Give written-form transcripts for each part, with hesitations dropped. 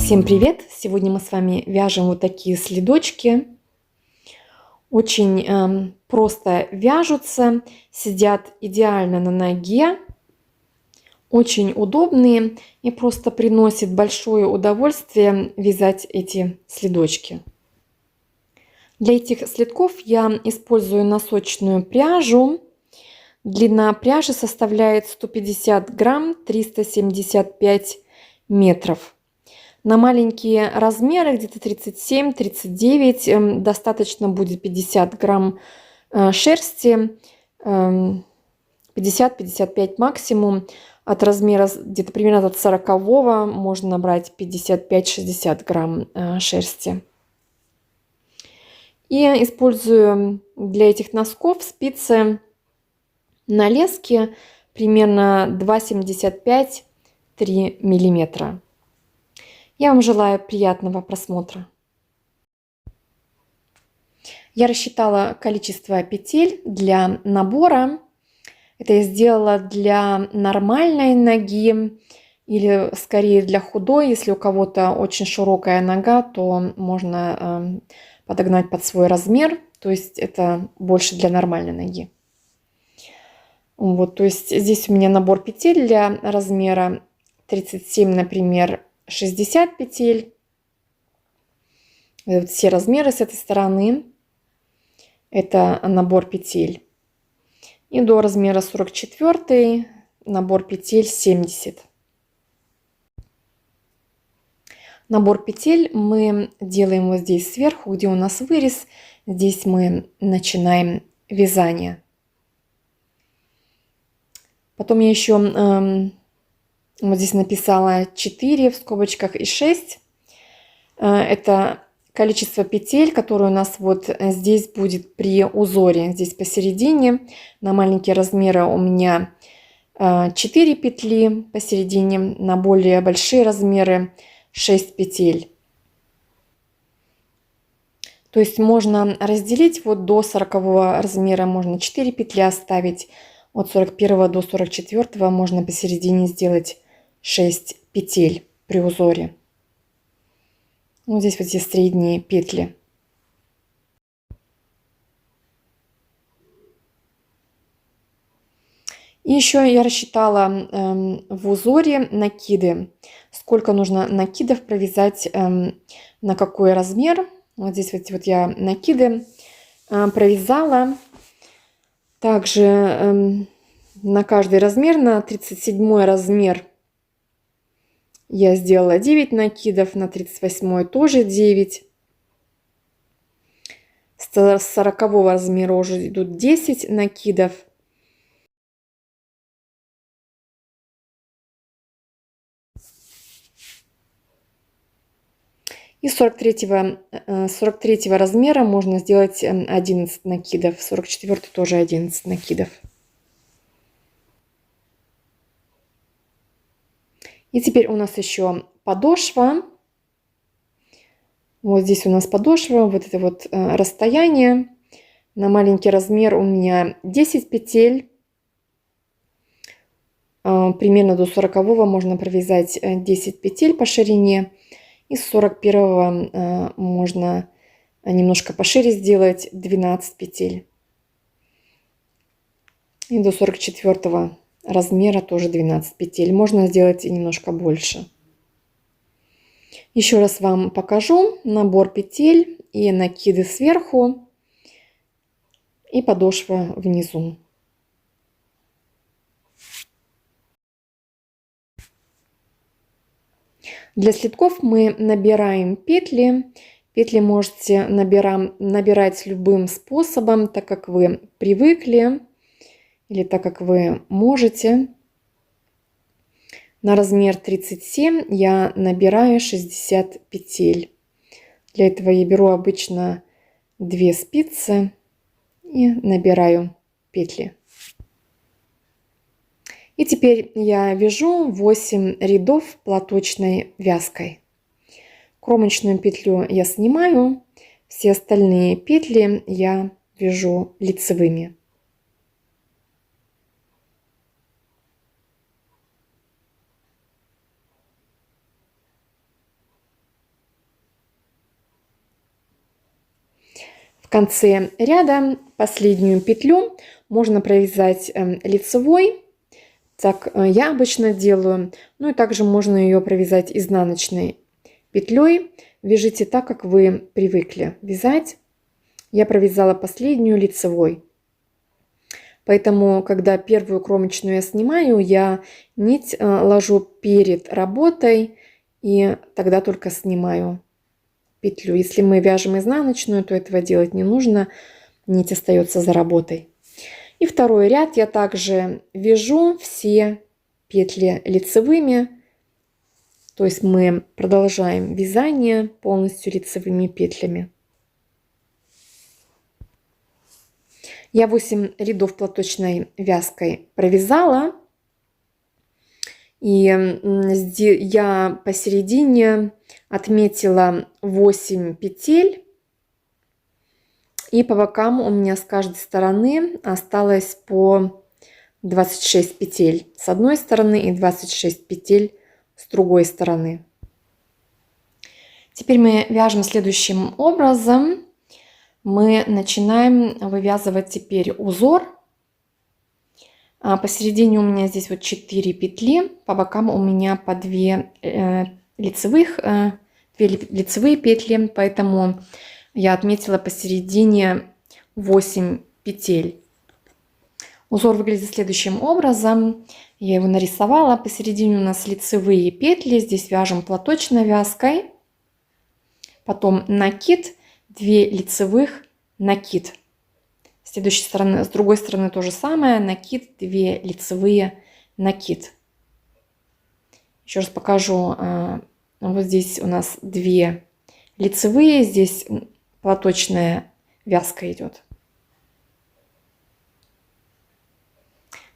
Всем привет! Сегодня мы с вами вяжем вот такие следочки. Очень просто вяжутся, сидят идеально на ноге, очень удобные и просто приносит большое удовольствие вязать эти следочки. Для этих следков я использую носочную пряжу. Длина пряжи составляет 150 грамм, 375 метров. На маленькие размеры, где-то 37-39, достаточно будет 50 грамм шерсти, 50-55 максимум. От размера где-то примерно от 40 можно набрать 55-60 грамм шерсти. И использую для этих носков спицы на леске примерно 2,75-3 миллиметра. Я вам желаю приятного просмотра. Я рассчитала количество петель для набора. Это я сделала для нормальной ноги или скорее для худой. Если у кого-то очень широкая нога, то можно подогнать под свой размер. То есть это больше для нормальной ноги. Вот, то есть здесь у меня набор петель для размера 37, например, 60 петель. Вот все размеры с этой стороны. Это набор петель. И до размера 44 набор петель 70. Набор петель мы делаем вот здесь сверху, где у нас вырез. Здесь мы начинаем вязание. Потом я еще вот здесь написала 4 в скобочках и 6. Это количество петель, которые у нас вот здесь будет при узоре. Здесь посередине. На маленькие размеры у меня 4 петли посередине. На более большие размеры 6 петель. То есть можно разделить вот до 40 размера. Можно 4 петли оставить. От 41 до 44 можно посередине сделать 6 петель при узоре. Вот здесь вот здесь средние петли. И еще я рассчитала в узоре накиды. Сколько нужно накидов провязать, на какой размер. Вот здесь вот я накиды провязала. Также на каждый размер, на 37 размер я сделала 9 накидов, на 38 тоже 9. С 40 размера уже идут 10 накидов. И 43 размера можно сделать 11 накидов. 44 тоже 11 накидов. И теперь у нас еще подошва. Вот здесь у нас подошва, вот это вот расстояние. На маленький размер у меня 10 петель. Примерно до 40 можно провязать 10 петель по ширине. И с 41 можно немножко пошире сделать 12 петель. И до 44 размера тоже 12 петель. Можно сделать и немножко больше. Еще раз вам покажу набор петель и накиды сверху и подошва внизу. Для следков мы набираем петли. Петли можете набирать любым способом, так как вы привыкли или так как вы можете. На размер 37 я набираю 60 петель. Для этого я беру обычно 2 спицы и набираю петли. И теперь я вяжу 8 рядов платочной вязкой. Кромочную петлю я снимаю, все остальные петли я вяжу лицевыми. конце ряда последнюю петлю можно провязать лицевой, так я обычно делаю. Ну и также можно ее провязать изнаночной петлей. Вяжите так, как вы привыкли вязать. Я провязала последнюю лицевой. Поэтому, когда первую кромочную я снимаю, я нить ложу перед работой и тогда только снимаю петлю. Если мы вяжем изнаночную, то этого делать не нужно. Нить остается за работой. И второй ряд я также вяжу все петли лицевыми. То есть мы продолжаем вязание полностью лицевыми петлями. Я 8 рядов платочной вязкой провязала. И я посередине отметила 8 петель. И по бокам у меня с каждой стороны осталось по 26 петель с одной стороны и 26 петель с другой стороны. Теперь мы вяжем следующим образом. Мы начинаем вывязывать теперь узор. Посередине у меня здесь вот 4 петли, по бокам у меня по 2 лицевые петли, поэтому я отметила посередине 8 петель. Узор выглядит следующим образом. Я его нарисовала. Посередине у нас лицевые петли. Здесь вяжем платочной вязкой. Потом накид, 2 лицевых, накид. С другой стороны то же самое. Накид, 2 лицевые, накид. Еще раз покажу. Вот здесь у нас 2 лицевые. Здесь платочная вязка идет.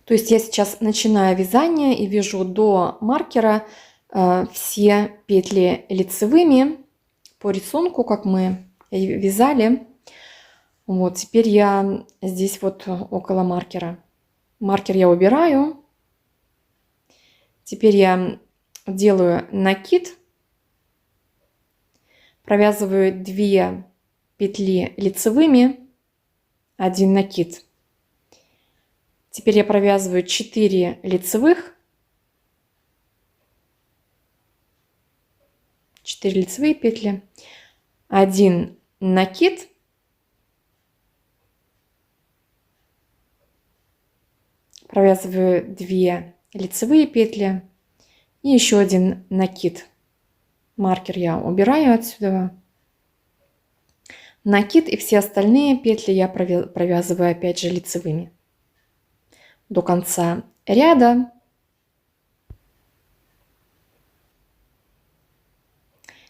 То есть я сейчас начинаю вязание и вяжу до маркера все петли лицевыми по рисунку, как мы вязали. Вот, теперь я здесь вот около маркера. Маркер я убираю. Теперь я делаю накид. Провязываю 2 петли лицевыми, 1 накид. Теперь я провязываю 4 лицевых, 4 лицевые петли, 1 накид, провязываю 2 лицевые петли и еще 1 накид. Маркер я убираю отсюда. Накид и все остальные петли я провязываю опять же лицевыми до конца ряда.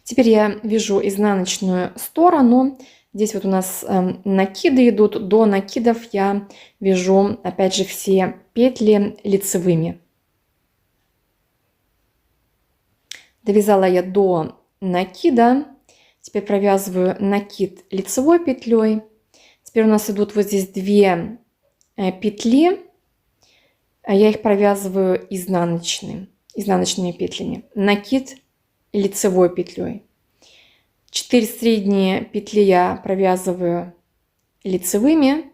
Теперь я вяжу изнаночную сторону. Здесь вот у нас накиды идут. До накидов я вяжу опять же все петли лицевыми. Довязала я до накида. Теперь провязываю накид лицевой петлей. Теперь у нас идут вот здесь 2 петли. Я их провязываю изнаночными петлями. Накид лицевой петлей. 4 средние петли я провязываю лицевыми,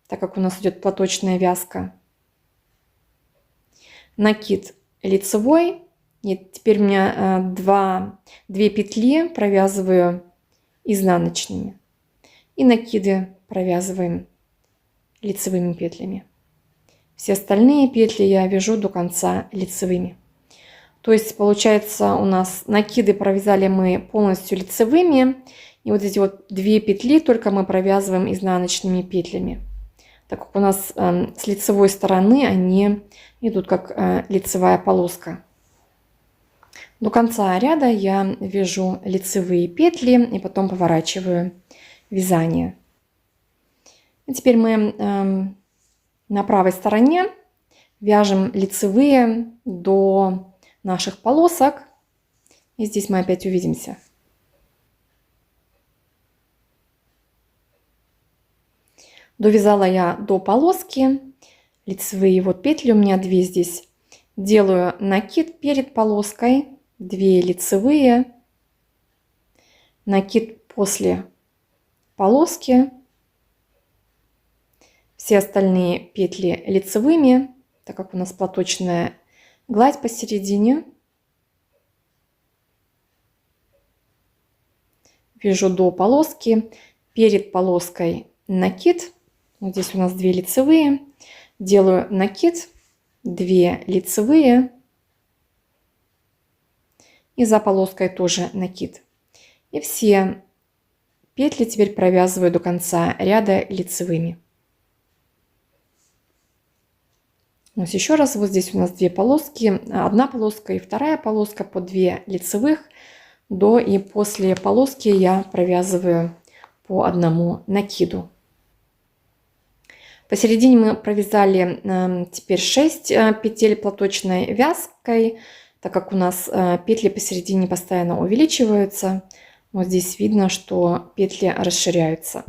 так как у нас идет платочная вязка. Накид лицевой. И теперь у меня 2 петли провязываю изнаночными. И накиды провязываем лицевыми петлями. Все остальные петли я вяжу до конца лицевыми. То есть получается у нас накиды провязали мы полностью лицевыми. И вот эти вот 2 петли только мы провязываем изнаночными петлями. Так как у нас с лицевой стороны они идут как лицевая полоска. До конца ряда я вяжу лицевые петли и потом поворачиваю вязание. И теперь мы на правой стороне вяжем лицевые до наших полосок. И здесь мы опять увидимся. Довязала я до полоски. Лицевые вот петли у меня 2 здесь. Делаю накид перед полоской. 2 лицевые. Накид после полоски. Все остальные петли лицевыми, так как у нас платочная гладь посередине. Вяжу до полоски. Перед полоской накид. Вот здесь у нас 2 лицевые. Делаю накид, 2 лицевые. И за полоской тоже накид. И все петли теперь провязываю до конца ряда лицевыми. Вот еще раз, вот здесь у нас 2 полоски, одна полоска и вторая полоска по 2 лицевых. До и после полоски я провязываю по одному накиду. Посередине мы провязали теперь 6 петель платочной вязкой, так как у нас петли посередине постоянно увеличиваются. Вот здесь видно, что петли расширяются.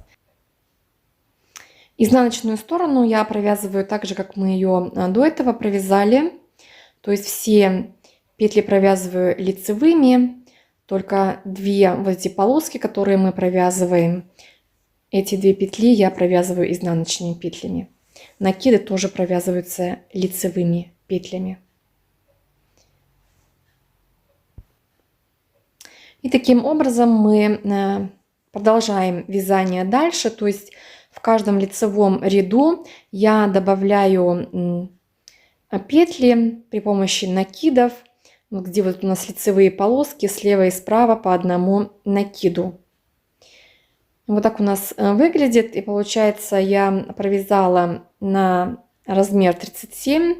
Изнаночную сторону я провязываю так же, как мы ее до этого провязали. То есть все петли провязываю лицевыми, только 2 вот эти полоски, которые мы провязываем, эти 2 петли я провязываю изнаночными петлями. Накиды тоже провязываются лицевыми петлями. И таким образом мы продолжаем вязание дальше. То есть в каждом лицевом ряду я добавляю петли при помощи накидов, где вот у нас лицевые полоски слева и справа по одному накиду. Вот так у нас выглядит. И получается, я провязала на размер 37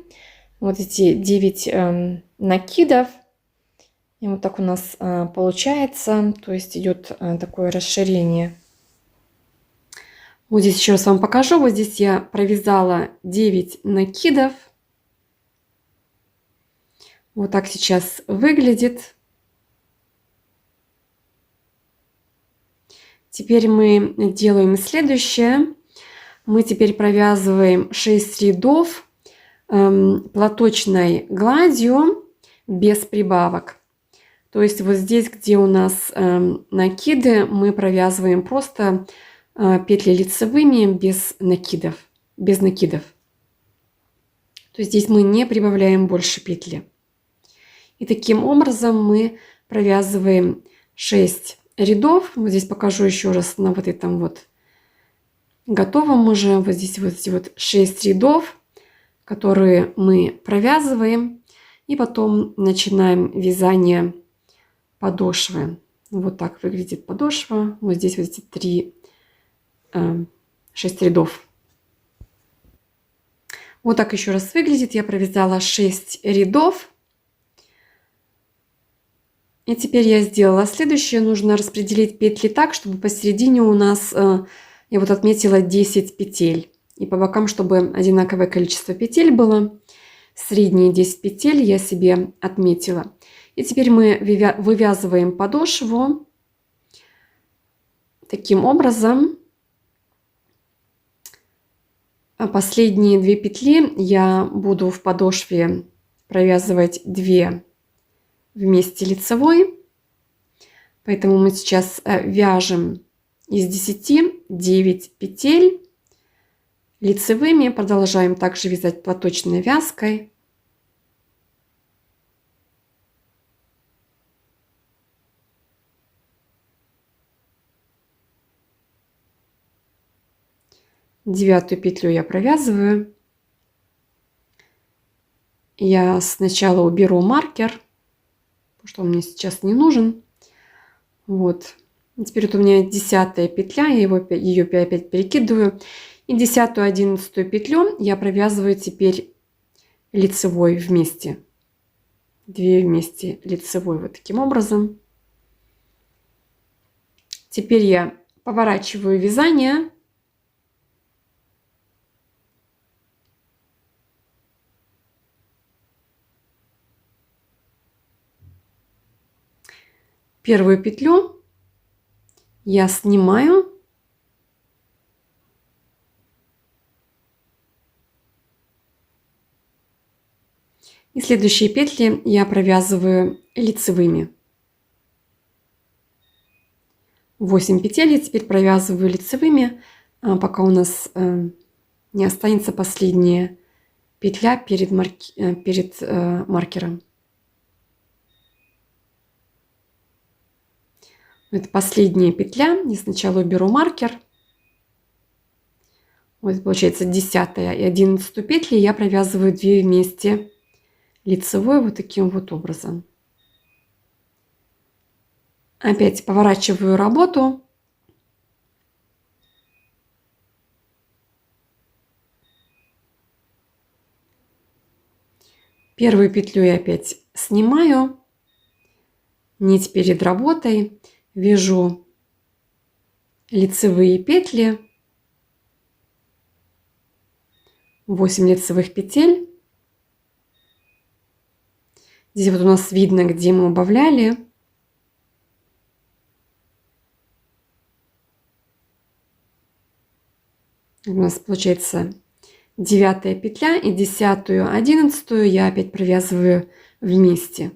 вот эти 9 накидов. И вот так у нас получается, то есть идет такое расширение. Вот здесь еще раз вам покажу. Вот здесь я провязала 9 накидов. Вот так сейчас выглядит. Теперь мы делаем следующее. Мы теперь провязываем 6 рядов платочной гладью без прибавок. То есть вот здесь, где у нас накиды, мы провязываем просто петли лицевыми без накидов. То есть здесь мы не прибавляем больше петли. И таким образом мы провязываем 6 рядов. Вот здесь покажу еще раз на вот этом вот готовом уже. Вот здесь вот эти вот 6 рядов, которые мы провязываем. И потом начинаем вязание подошвы. Вот так выглядит подошва. Вот здесь вот эти 6 рядов. Вот так еще раз выглядит. Я провязала 6 рядов. И теперь я сделала следующее. Нужно распределить петли так, чтобы посередине у нас, я вот отметила 10 петель. И по бокам, чтобы одинаковое количество петель было. Средние 10 петель я себе отметила. И теперь мы вывязываем подошву таким образом. Последние 2 петли я буду в подошве провязывать 2 вместе лицевой. Поэтому мы сейчас вяжем из 10 9 петель лицевыми. Продолжаем также вязать платочной вязкой. Девятую петлю я провязываю. Я сначала уберу маркер, потому что он мне сейчас не нужен. Вот. И теперь вот у меня 10-я петля, я ее опять перекидываю. И 10-ю, 11-ю петлю я провязываю теперь лицевой вместе. 2 вместе лицевой, вот таким образом. Теперь я поворачиваю вязание. Первую петлю я снимаю. И следующие петли я провязываю лицевыми. 8 петель. И теперь провязываю лицевыми, пока у нас не останется последняя петля перед маркером. Это последняя петля. Я сначала уберу маркер. Вот получается 10 и 11 петли. Я провязываю 2 вместе лицевой вот таким вот образом. Опять поворачиваю работу. Первую петлю я опять снимаю. Нить перед работой. Вяжу лицевые петли. 8 лицевых петель. Здесь вот у нас видно, где мы убавляли. У нас получается 9 петля, и 10-ю, 11-ю я опять провязываю вместе.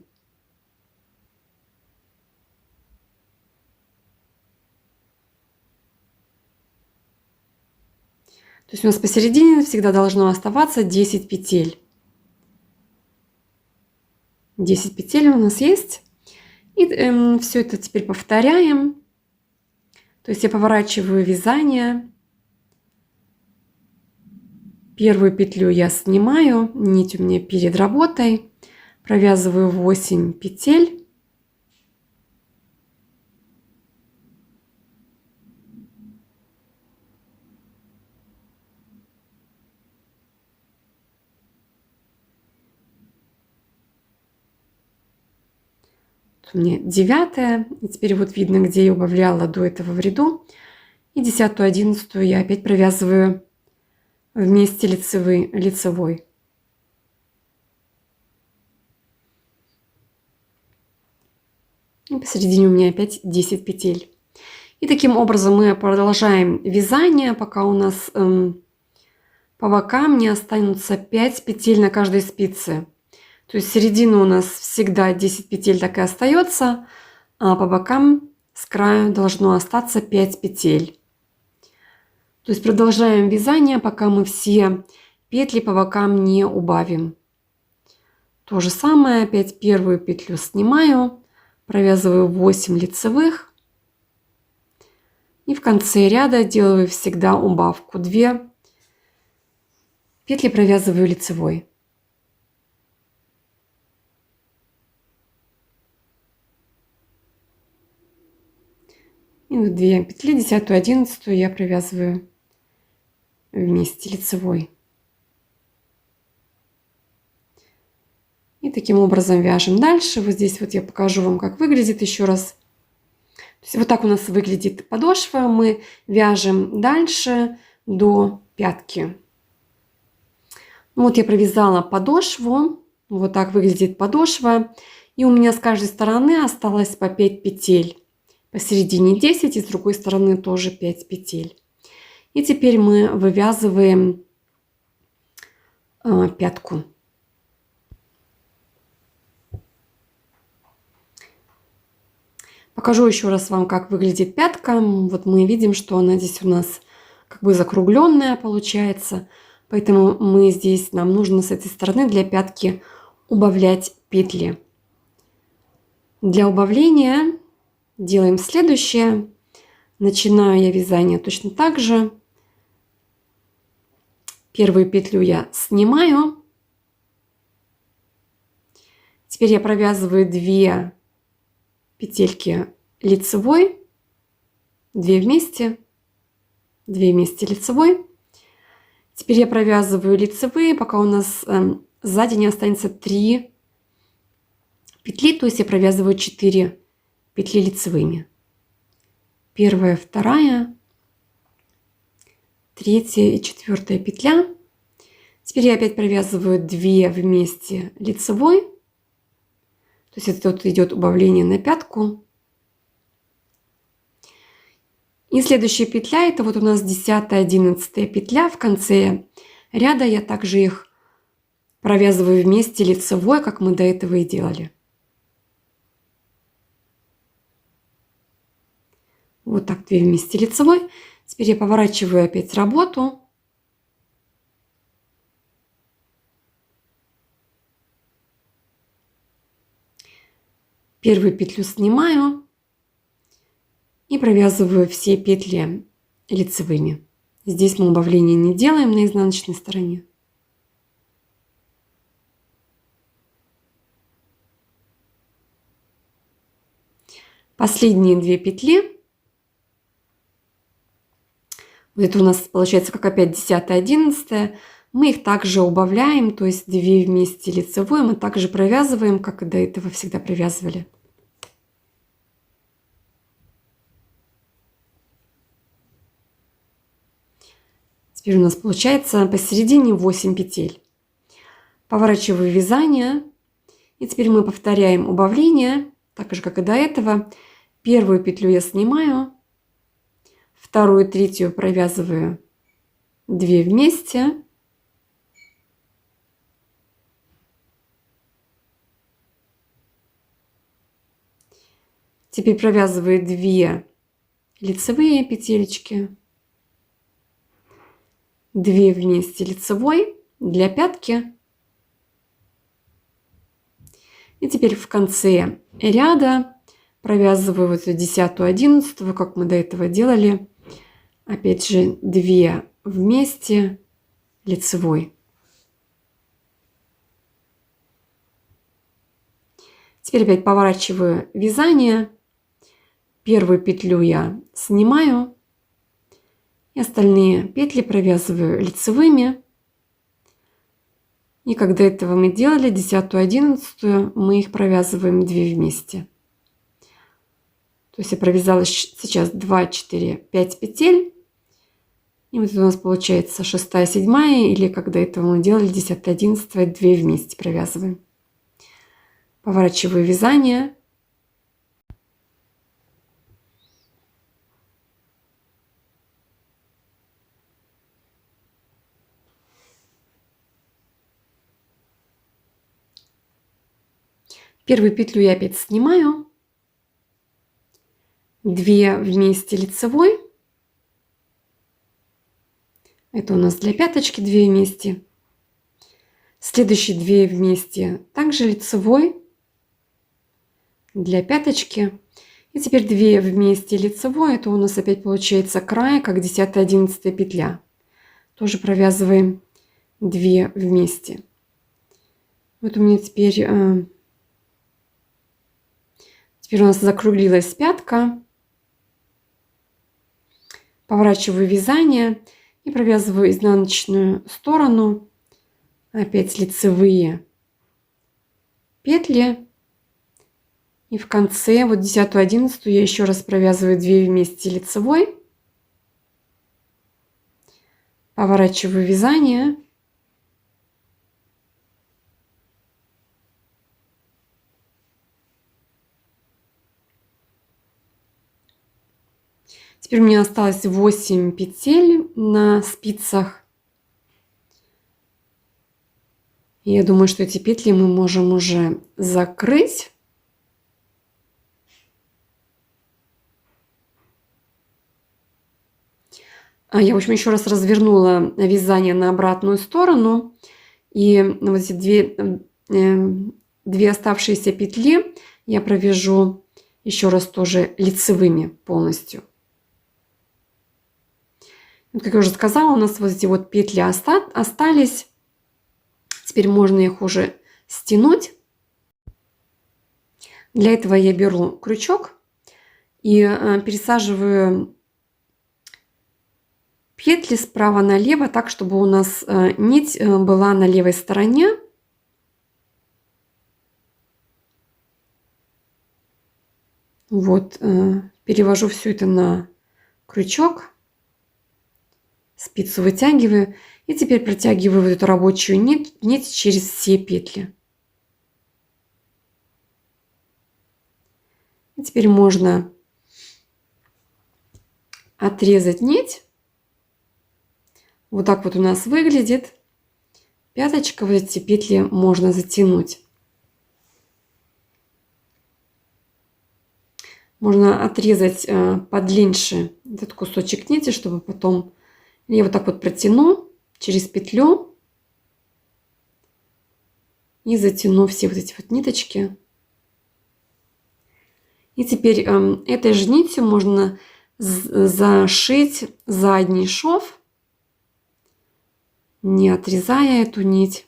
То есть у нас посередине всегда должно оставаться 10 петель. 10 петель у нас есть. И все это теперь повторяем. То есть я поворачиваю вязание. Первую петлю я снимаю, нить у меня перед работой. Провязываю 8 петель. У меня 9, и теперь вот видно, где я убавляла до этого в ряду. И 10-ю, 11-ю я опять провязываю вместе лицевой. И посередине у меня опять 10 петель. И таким образом мы продолжаем вязание, пока у нас по бокам не останутся 5 петель на каждой спице. То есть середина у нас всегда 10 петель так и остается, а по бокам с краю должно остаться 5 петель. То есть продолжаем вязание, пока мы все петли по бокам не убавим. То же самое, опять первую петлю снимаю, провязываю 8 лицевых. И в конце ряда делаю всегда убавку. 2 петли провязываю лицевой. И вот 2 петли, 10-ю, 11-ю я провязываю вместе лицевой. И таким образом вяжем дальше. Вот здесь вот я покажу вам, как выглядит еще раз. То есть вот так у нас выглядит подошва. Мы вяжем дальше до пятки. Вот я провязала подошву. Вот так выглядит подошва. И у меня с каждой стороны осталось по 5 петель. Посередине 10 и с другой стороны тоже 5 петель. И теперь мы вывязываем пятку. Покажу еще раз вам, как выглядит пятка. Вот мы видим, что она здесь у нас как бы закругленная получается. Поэтому нам нужно с этой стороны для пятки убавлять петли. Для убавления делаем следующее. Начинаю я вязание точно так же. Первую петлю я снимаю. Теперь я провязываю 2 петельки лицевой, 2 вместе лицевой. Теперь я провязываю лицевые, пока у нас сзади не останется 3 петли, то есть я провязываю 4 петли лицевыми. Первая, вторая, 3-я и 4-я петля. Теперь я опять провязываю 2 вместе лицевой. То есть это тут идет убавление на пятку. И следующая петля, это вот у нас 10-я, 11-я петля. В конце ряда я также их провязываю вместе лицевой, как мы до этого и делали. Вот так 2 вместе лицевой. Теперь я поворачиваю опять работу. Первую петлю снимаю и провязываю все петли лицевыми. Здесь мы убавления не делаем на изнаночной стороне. Последние 2 петли. Вот это у нас получается как опять 10, 11. Мы их также убавляем, то есть 2 вместе лицевой мы также провязываем, как и до этого всегда провязывали. Теперь у нас получается посередине 8 петель. Поворачиваю вязание. И теперь мы повторяем убавление, так же как и до этого. Первую петлю я снимаю, вторую, третью провязываю 2 вместе. Теперь провязываю 2 лицевые петелечки, 2 вместе лицевой для пятки. И теперь в конце ряда провязываю вот 10, 11, как мы до этого делали. Опять же 2 вместе лицевой. Теперь опять поворачиваю вязание. Первую петлю я снимаю. И остальные петли провязываю лицевыми. И как до этого мы делали 10, 11, мы их провязываем 2 вместе. То есть я провязала сейчас 2, 4, 5 петель. И вот у нас получается 6, 7, или как до этого мы делали 10, 11, 2 вместе провязываем. Поворачиваю вязание. Первую петлю я опять снимаю. 2 вместе лицевой. Это у нас для пяточки 2 вместе. Следующие 2 вместе также лицевой для пяточки. И теперь 2 вместе лицевой. Это у нас опять получается край, как 10, 11 петля. Тоже провязываем 2 вместе. Вот у меня теперь у нас закруглилась пятка. Поворачиваю вязание и провязываю изнаночную сторону. Опять лицевые петли. И в конце, вот 10, 11 я еще раз провязываю 2 вместе лицевой. Поворачиваю вязание. Теперь у меня осталось 8 петель на спицах. И я думаю, что эти петли мы можем уже закрыть. Я, в общем, еще раз развернула вязание на обратную сторону. И вот эти 2 оставшиеся петли я провяжу еще раз тоже лицевыми полностью. Вот, как я уже сказала, у нас вот эти вот петли остались. Теперь можно их уже стянуть. Для этого я беру крючок и пересаживаю петли справа налево, так, чтобы у нас нить была на левой стороне. Вот, перевожу все это на крючок, спицу вытягиваю и теперь протягиваю вот эту рабочую нить через все петли. И теперь можно отрезать нить. Вот так вот у нас выглядит пяточка. Вот эти петли можно затянуть. Можно отрезать подлиннее этот кусочек нити, чтобы потом я вот так вот протяну через петлю и затяну все вот эти вот ниточки. И теперь этой же нитью можно зашить задний шов, не отрезая эту нить,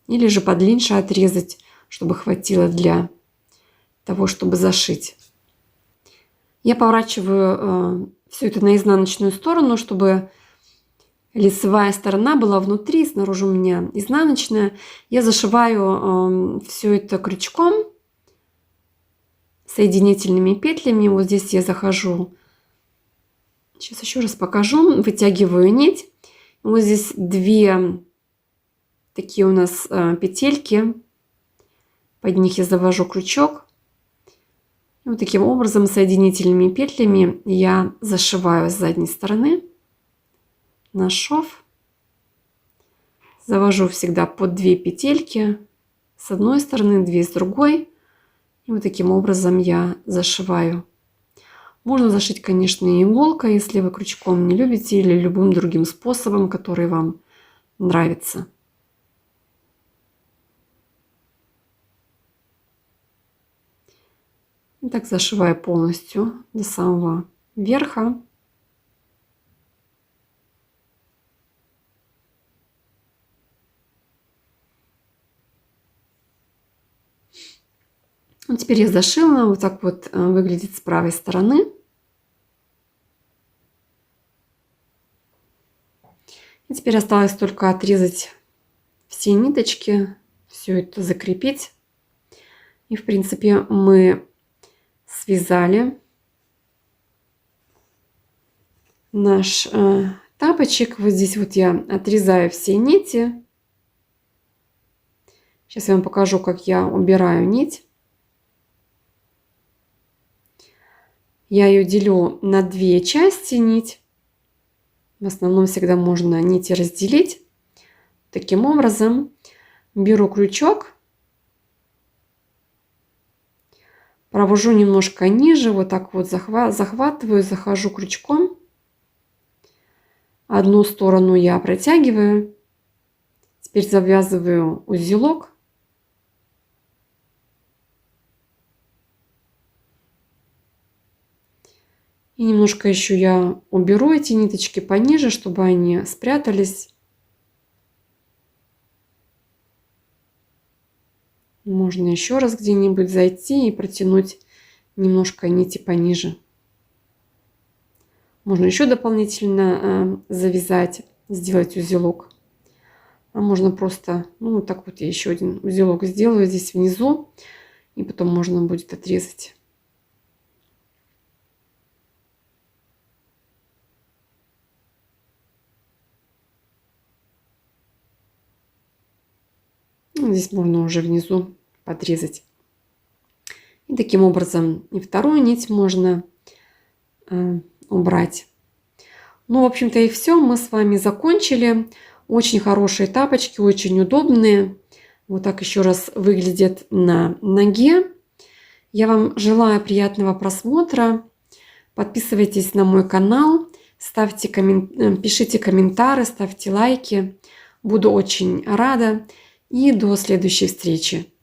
или же подлиннее отрезать, чтобы хватило для того, чтобы зашить. Я поворачиваю все это на изнаночную сторону, чтобы лицевая сторона была внутри, снаружи у меня изнаночная. Я зашиваю все это крючком, соединительными петлями. Вот здесь я захожу. Сейчас еще раз покажу. Вытягиваю нить. Вот здесь две такие у нас петельки. Под них я завожу крючок. И вот таким образом соединительными петлями я зашиваю с задней стороны на шов. Завожу всегда по 2 петельки с одной стороны, 2 с другой. И вот таким образом я зашиваю. Можно зашить, конечно, и иголкой, если вы крючком не любите, или любым другим способом, который вам нравится. И так зашиваю полностью до самого верха. Вот теперь я зашила. Вот так вот выглядит с правой стороны. И теперь осталось только отрезать все ниточки, все это закрепить. И в принципе мы связали наш тапочек. Вот здесь вот я отрезаю все нити. Сейчас я вам покажу, как я убираю нить. Я ее делю на 2 части нить. В основном всегда можно нити разделить. Таким образом беру крючок, провожу немножко ниже, вот так вот захватываю, захожу крючком. Одну сторону я протягиваю. Теперь завязываю узелок. И немножко еще я уберу эти ниточки пониже, чтобы они спрятались. Можно еще раз где-нибудь зайти и протянуть немножко нити пониже. Можно еще дополнительно завязать, сделать узелок. А можно просто, ну вот так вот я еще один узелок сделаю здесь внизу. И потом можно будет отрезать. Здесь можно уже внизу подрезать. И таким образом и вторую нить можно убрать. Ну, в общем-то, и все. Мы с вами закончили. Очень хорошие тапочки, очень удобные. Вот так еще раз выглядят на ноге. Я вам желаю приятного просмотра. Подписывайтесь на мой канал, пишите комментарии, ставьте лайки. Буду очень рада. И до следующей встречи.